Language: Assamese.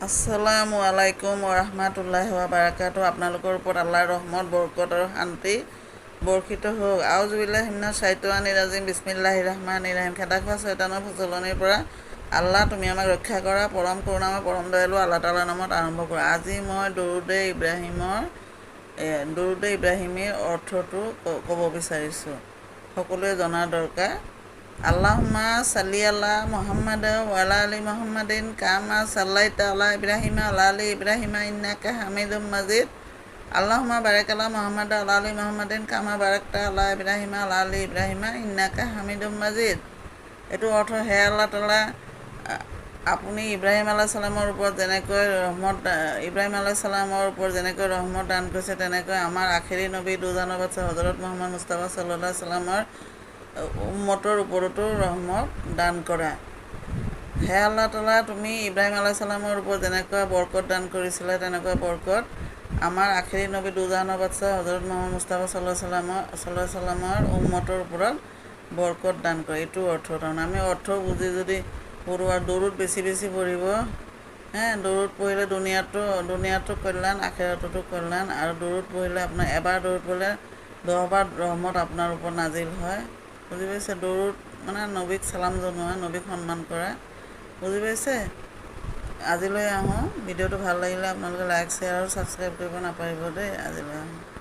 আসসালামু আলাইকুম ওৰহমাতুল্লাহি ওয়া বাৰাকাতুহু। আপোনালোকৰ ওপৰত আল্লাহৰ ৰহমত, বৰকত আৰু শান্তি বৰ্ষিত হওক। আউযু বিল্লাহি মিনাশ শাইতানিৰ ৰাজিম। বিসমিল্লাহিৰ ৰহমানিৰ ৰহিম। খেদা খোৱা শয়তানৰ প্ৰচলনিৰ পৰা আল্লাহ তুমি আমাক ৰক্ষা কৰা। পৰম কৰুণাময় পৰম দয়ালু আল্লাহ তাআলাৰ নামত আৰম্ভ কৰা। আজি মই দৰুদে ইব্ৰাহিমীৰ অৰ্থটো ক'ব বিচাৰিছোঁ। সকলোৱে জনাৰ দৰকাৰ। আল্লাহুম্মা সাল্লি আলা মুহাম্মাদ ওয়া আলা আলি মুহাম্মাদিন কামা সাল্লাইতা আলা ইব্রাহিম আলা আলি ইব্রাহিম ইন্নাকা হামিদুম মাজিদ। আল্লাহুম্মা বারিক আলা মুহাম্মাদ আলা আলি মুহাম্মাদিন কামা বারাকতা আলা ইব্রাহিম আলা আলি ইব্রাহিম ইন্নাকা হামিদুম মাজিদ। এইটো অৰ্থ, হে আল্লাহ তাআলা, আপুনি ইব্ৰাহিম আলাইহিছ ছালামৰ ওপৰত যেনেকৈ ৰহমত দান কৰিছে, তেনেকৈ আমাৰ আখেৰী নবী দুজানৰ বাদশ্বাহ হজৰত মুহাম্মদ মুস্তাফা সাল্লাল্লাহু আলাইহি ছাল্লামৰ উম্মতৰ ওপৰতো ৰহমত দান কৰা। হে আল্লাহ তাআলা, তুমি ইব্ৰাহিম আলাইহিছ ছালামৰ ওপৰত যেনেকুৱা বৰকত দান কৰিছিলে, তেনেকুৱা বৰকত আমাৰ আখেৰী নবী দুজানৰ বাদশ্বাহ হজৰত মুহাম্মদ মুস্তাফা সাল্লাল্লাহু আলাইহি ছাল্লামৰ উম্মতৰ ওপৰত বৰকত দান কৰে। এইটো অৰ্থ। তাৰমানে আমি অৰ্থ বুজি যদি পঢ়োঁ আৰু দৰুদ বেছি বেছি পঢ়িব। দৰুদ পঢ়িলে দুনিয়াতো কল্যাণ, আখেৰাততো কল্যাণ। আৰু দৰুদ পঢ়িলে আপোনাৰ এবাৰ দৰুদ পঢ়িলে 10 বাৰ ৰহমত আপোনাৰ ওপৰত নাজিল হয়। বুজি পাইছে? দৰুদ মানে নবীক চালাম জনোৱা, নবীক সন্মান কৰা। বুজি পাইছে? আজিলৈ আহোঁ। ভিডিঅ'টো ভাল লাগিলে আপোনালোকে লাইক, শ্বেয়াৰ আৰু ছাবস্ক্ৰাইব কৰিব নাপাহৰিব দেই। আজিলৈ আহোঁ।